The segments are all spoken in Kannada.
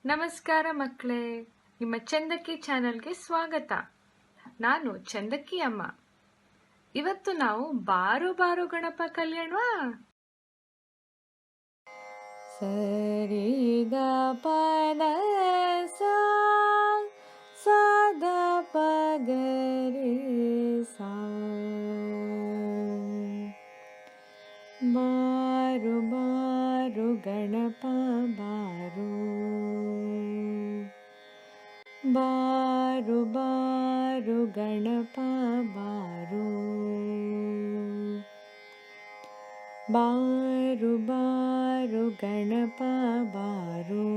ನಮಸ್ಕಾರ ಮಕ್ಕಳೇ, ನಿಮ್ಮ ಚಂದಕ್ಕಿ ಚಾನೆಲ್ಗೆ ಸ್ವಾಗತ. ನಾನು ಚಂದಕ್ಕಿ ಅಮ್ಮ. ಇವತ್ತು ನಾವು ಬಾರೋ ಬಾರೋ ಗಣಪ ಕಲಿಯೋಣವಾ? ಸರಿ ಗ ಪದ ಸಾ ದ ಪ ಗ ರಿ ಸಾ. ಬಾರು ಬಾರು ಗಣಪ ಬಾರು, ಬಾರು ಬಾರು ಗಣಪ ಬಾರು, ಬಾರು ಬಾರು ಗಣಪ ಬಾರು.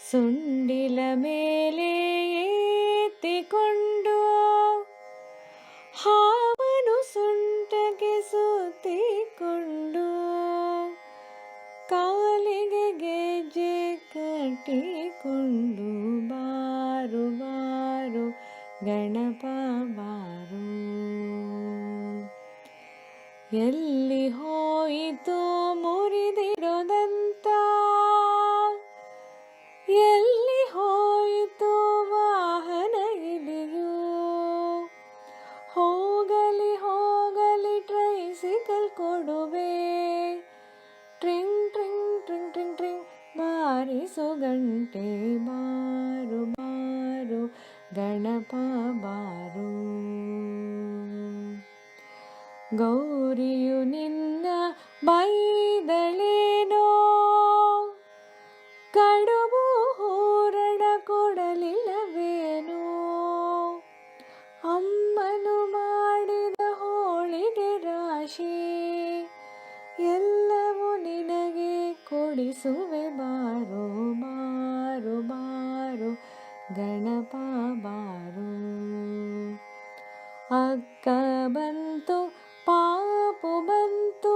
ಸುಂಡಿಲ ಮೇಲೆ ಎತ್ತಿಕೊಂಡು ಹಾವನು ಸುಂಟಗೆ ಸುತ್ತಿಕೊಂಡು, ಕಾಲಿಗೆ ಗೆಜ್ಜೆ ಕಟ್ಟಿಕೊಂಡು, ಬಾರು ಬಾರು ಗಣಪ ಬಾರು. ಎಲ್ಲಿ ಹೋಯಿತು ಮುರಿದಿರೋದಂತ, ಎಲ್ಲಿ ಹೋಯಿತು ವಾಹನ ಇಲಿಯು, ಹೋಗಲಿ ಹೋಗಲಿ ಟ್ರೈಸಿಕಲ್ ಕೊಡುವೆ, ಟ್ರಿಂಗ್ ಟ್ರಿಂಗ್ ಟ್ರಿಂಗ್ ಟ್ರಿಂಗ್ ಟ್ರಿಂಗ್ ಬಾರಿಸು ಗಂಟೆ, ಬಾರು ಬಾರು ಗಣಪ ಬಾರು. ಗೌರಿಯು ನಿನ್ನ ಬೈದಳೇನೋ, ಕಡುಬು ಹೂರಣ ಕೊಡಲಿಲ್ಲವೇನೋ, ಅಮ್ಮನು ಮಾಡಿದ ಹೋಳಿಗೆ ರಾಶಿ ಎಲ್ಲವೂ ನಿನಗೆ ಕೊಡಿಸುವೆ, ಬಾರೋ ಬಾರೋ ಬಾರೋ ಗಣಪ ಬಾರೋ. ಅಕ್ಕ ಬಂತು ಪಾಪು ಬಂತು,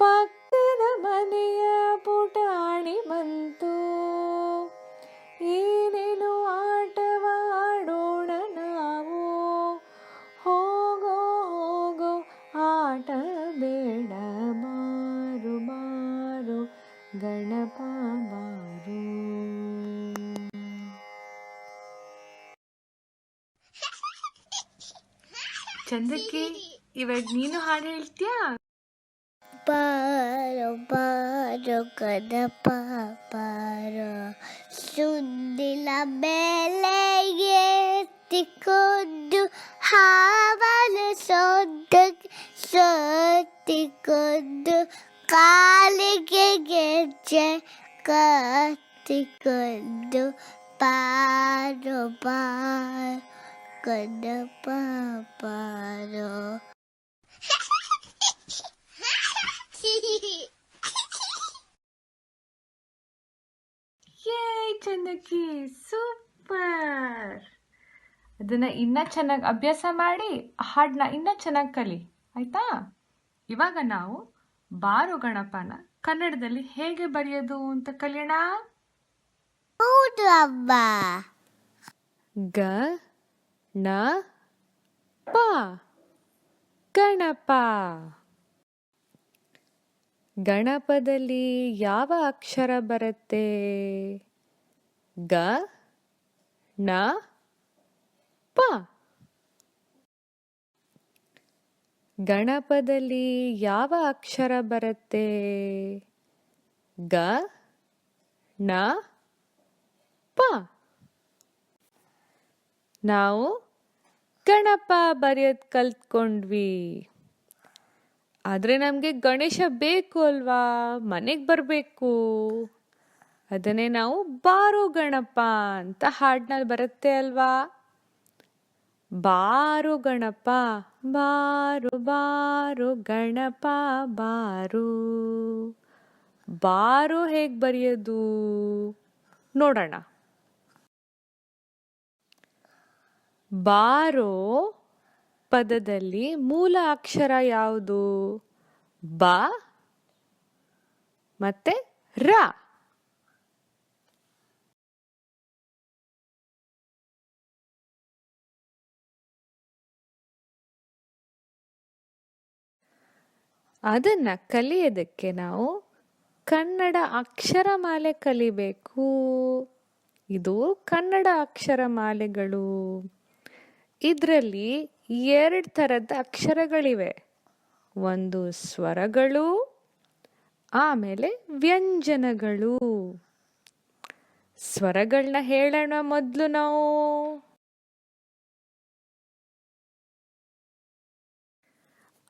ಪಕ್ಕದ ಮನೆಯ ಪುಟಾಣಿ ಬಂತು, ಏನೇನು ಆಟವಾಡೋಣ ನಾವು, ಹೋಗೋ ಹೋಗೋ ಆಟ ಬೇಡ, ಬಾರು ಬಾರು ಗಣಪ ಬಾರು. ಚಂದಕ್ಕಿ, ಇವಾಗ ನೀನು ಹಾಡು ಹೇಳ್ತೀಯಾ? ಬಾರೋ ಬಾರೋ ಗಣಪ ಬಾರೋ, ಸುಂದಿಲ ಮೇಲೆ ಎತ್ತಿಕೊಂಡು ಹಾವನು ಸೊಂಟಕ್ಕೆ ಸುತ್ತಿಕೊಂಡು, ಕಾಲಿಗೆ ಗೆಜ್ಜೆ ಕಟ್ಟಿಕೊಂಡು, ಬಾರೋ ಬಾರೋ ಗಣಪ ಬಾರೋ. ಯೇ ಚಂದಕ್ಕಿ, ಸೂಪರ್! ಅದನ್ನ ಇನ್ನ ಚೆನ್ನಾಗಿ ಅಭ್ಯಾಸ ಮಾಡಿ ಹಾಡನ್ನ ಇನ್ನ ಚೆನ್ನಾಗಿ ಕಲಿ, ಆಯ್ತಾ? ಇವಾಗ ನಾವು ಬಾರೋ ಗಣಪನ ಕನ್ನಡದಲ್ಲಿ ಹೇಗೆ ಬರೆಯೋದು ಅಂತ ಕಲಿಯೋಣ. ಹೌದು ಅಮ್ಮ. ಗ ಣ ಪ ಗಣಪ. ಗಣಪದಲ್ಲಿ ಯಾವ ಅಕ್ಷರ ಬರುತ್ತೆ? ಗ ಣ ಪ. ಗಣಪದಲ್ಲಿ ಯಾವ ಅಕ್ಷರ ಬರುತ್ತೆ? ಗ ಣ ಪ. ನಾವು ಗಣಪ ಬರೆಯೋದು ಕಲ್ತ್ಕೊಂಡ್ವಿ. ಆದರೆ ನಮಗೆ ಗಣೇಶ ಬೇಕು ಅಲ್ವಾ, ಮನೆಗೆ ಬರಬೇಕು. ಅದನ್ನೇ ನಾವು ಬಾರೋ ಗಣಪ ಅಂತ ಹಾಡಿನಲ್ಲಿ ಬರುತ್ತೆ ಅಲ್ವಾ. ಬಾರೋ ಗಣಪ ಬಾರು ಬಾರು ಗಣಪ ಬಾರು. ಬಾರು ಹೇಗೆ ಬರೆಯೋದು ನೋಡೋಣ. ಬಾರೋ ಪದದಲ್ಲಿ ಮೂಲ ಅಕ್ಷರ ಯಾವುದು? ಬ ಮತ್ತೆ ರ. ಅದನ್ನ ಕಲಿಯೋದಕ್ಕೆ ನಾವು ಕನ್ನಡ ಅಕ್ಷರಮಾಲೆ ಕಲಿಬೇಕು. ಇದು ಕನ್ನಡ ಅಕ್ಷರಮಾಲೆಗಳು. ಇದರಲ್ಲಿ 2 ಥರದ ಅಕ್ಷರಗಳಿವೆ. ಒಂದು ಸ್ವರಗಳು, ಆಮೇಲೆ ವ್ಯಂಜನಗಳು. ಸ್ವರಗಳನ್ನ ಹೇಳೋಣ ಮೊದಲು ನಾವು.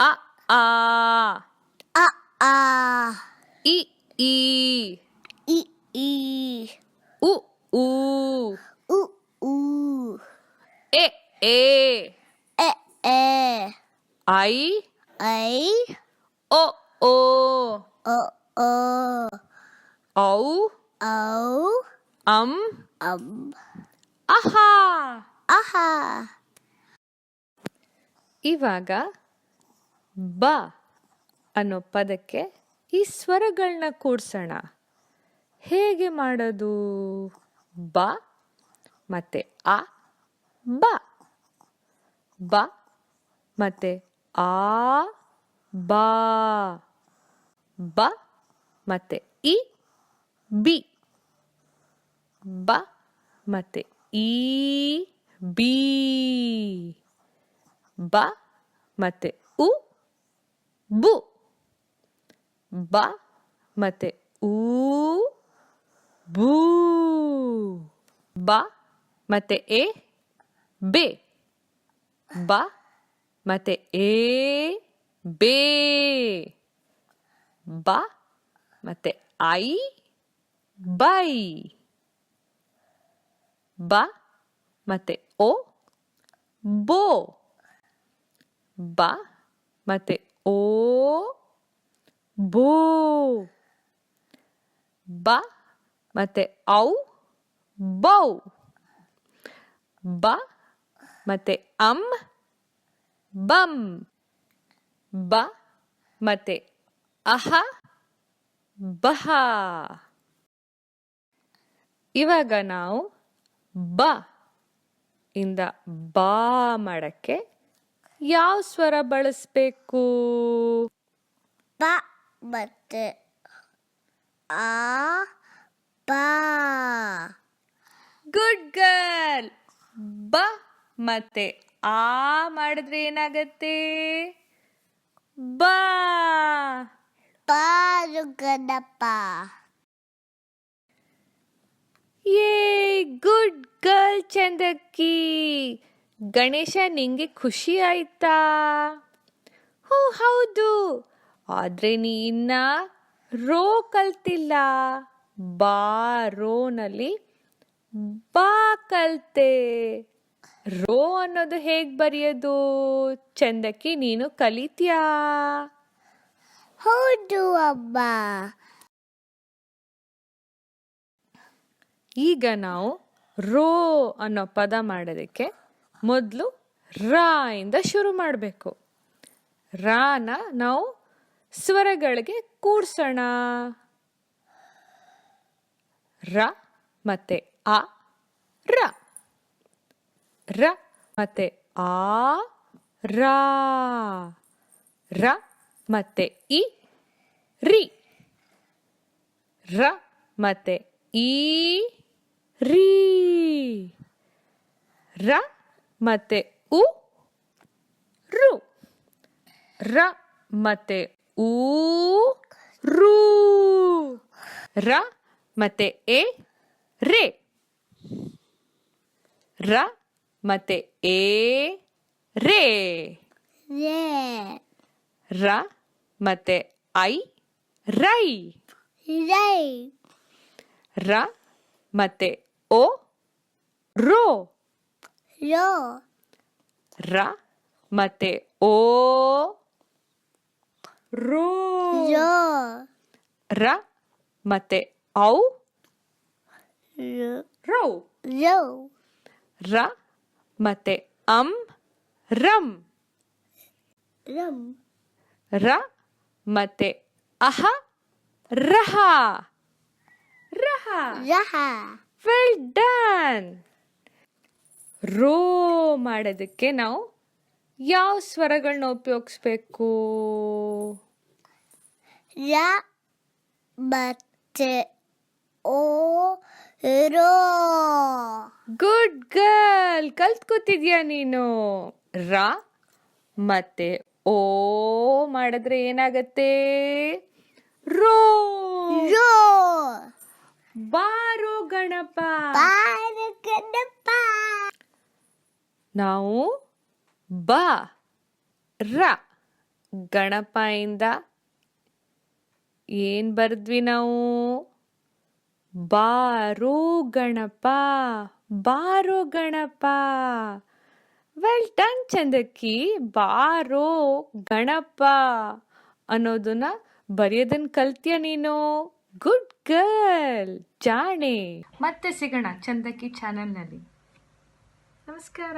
ಅ ಆ, ಅ ಆ ಇ ಈ, ಇ ಈ ಉ ಊ, ಉ ಊ ಎ ಏ, ಎ ಎ ಐ ಐ ಓ ಓ, ಒ ಓ ಔ ಔ ಅಂ ಅಂ ಅಹಾ. ಆಹಾ. ಇವಾಗ ಬ ಅನ್ನೋ ಪದಕ್ಕೆ ಈ ಸ್ವರಗಳನ್ನ ಕೂಡ್ಸೋಣ. ಹೇಗೆ ಮಾಡೋದು? ಬ ಮತ್ತೆ ಅ, ಬ. ಬ ಮತ್ತೆ ಆ, ಬಾ. ಬ ಮತ್ತೆ ಇ, ಬಿ. ಬ ಮತ್ತೆ ಈ, ಬಿ. ಬ ಮತ್ತೆ ಉ, ಬು. ಬ ಮತ್ತೆ ಊ, ಬೂ. ಬ ಮತ್ತೆ ಎ, ಬೆ. ಬ ಮತ್ತೆ ಎ, ಬೇ. ಬ ಮತ್ತೆ ಐ, ಬೈ. ಬ ಮತ್ತೆ ಓ, ಬೋ. ಬ ಮತ್ತೆ ಓ, ಬೋ. ಬ ಮತ್ತೆ ಔ, ಬೌ. ಬ ಮತ್ತೆ ಅಂ, ಬಂ. ಬ ಮತ್ತೆ ಅಹ, ಬಹ. ಇವಾಗ ನಾವು ಬ ಇಂದ ಬಾ ಮಾಡಕ್ಕೆ ಯಾವ ಸ್ವರ ಬಳಸಬೇಕು? ಬ ಮತ್ತೆ ಆ ಬಾ. Good girl. ಬ ಮತ್ತೆ ಆ ಮಾಡಿದ್ರೆ ಏನಾಗತ್ತೆ? ಬಾ. ಬಾರುಗಣಪ. ಯೇ, ಗುಡ್ ಗರ್ಲ್ ಚಂದಕ್ಕಿ. ಗಣೇಶ, ನಿಂಗೆ ಖುಷಿ ಆಯ್ತಾ? ಹ್ಞೂ, ಹೌದು. ಆದ್ರೆ ನೀ ಇನ್ನ ರೋ ಕಲ್ತಿಲ್ಲ. ಬಾ ರೋನಲ್ಲಿ ಬಾ ಕಲ್ತೆ. ರೋ ಅನ್ನೋದು ಹೇಗ್ ಬರೆಯೋದು? ಚಂದಕ್ಕಿ, ನೀನು ಕಲಿತ್ಯಾ? ಹೌದು ಅಮ್ಮ. ಈಗ ನಾವು ರೋ ಅನ್ನೋ ಪದ ಮಾಡೋದಕ್ಕೆ ಮೊದಲು ರಾ ಇಂದ ಶುರು ಮಾಡಬೇಕು. ರಾನ ನಾವು ಸ್ವರಗಳಿಗೆ ಕೂಡ್ಸೋಣ. ರ ಮತ್ತೆ ಆ, ರ. ರ ಮತ್ತೆ ಆ, ರಾ. ರ ಮತ್ತೆ ಇ, ರಿ. ರ ಮತ್ತೆ ಈ, ರೀ. ರ ಮತ್ತೆ ಉ, ರು. ರ ಮತ್ತೆ ಊ, ರೂ. ರ ಮತ್ತೆ ಎ, ರೇ. ರ ಮತ್ತೆ ಎ, ರೇ. ರೇ. ರ ಮತ್ತೆ ಐ, ರೈ. ರೈ. ರ ಮತ್ತೆ ಓ, ರೋ. ರೋ. ರ ಮತ್ತೆ ಓ, ರೋ. ರೋ. ರ ಮತ್ತೆ ಔ, ರೌ. ರೋ. ರ ಮತ್ತೆ ಅಂ, ರಂ. ರಂ. ರ ಮತ್ತೆ ಅಹ, ರಹ. ರಹ. ರಹ. Well done. ರೋ ಮಾಡೋದಕ್ಕೆ ನಾವು ಯಾವ ಸ್ವರಗಳನ್ನ ಉಪಯೋಗಿಸ್ಬೇಕು? ರ ಮತ್ತೆ ಓ ರೋ ಗುಡ್ ಗರ್ಲ್, ಕಲ್ತ್ಕೋತಿದ್ಯಾ ನೀನು. ರ ಮತ್ತೆ ಓ ಮಾಡಿದ್ರೆ ಏನಾಗತ್ತೆ? ರೋ. ರೋ ಬಾರೋ ಗಣಪ. ಬಾರಗಣಪ ನಾವು ಬ ರ ಗಣಪ ಇಂದ ಏನ್ ಬರ್ದ್ವಿ ನಾವು? ಬಾರೋ ಗಣಪ, ಬಾರೋ ಗಣಪ. Well done ಚಂದಕ್ಕಿ. ಬಾರೋ ಗಣಪ ಅನ್ನೋದನ್ನ ಬರೆಯೋದನ್ನ ಕಲ್ತ್ಯ ನೀನು. ಗುಡ್ ಗರ್ಲ್, ಜಾಣೆ. ಮತ್ತೆ ಸಿಗೋಣ ಚಂದಕ್ಕಿ ಚಾನೆಲ್ನಲ್ಲಿ. ನಮಸ್ಕಾರ.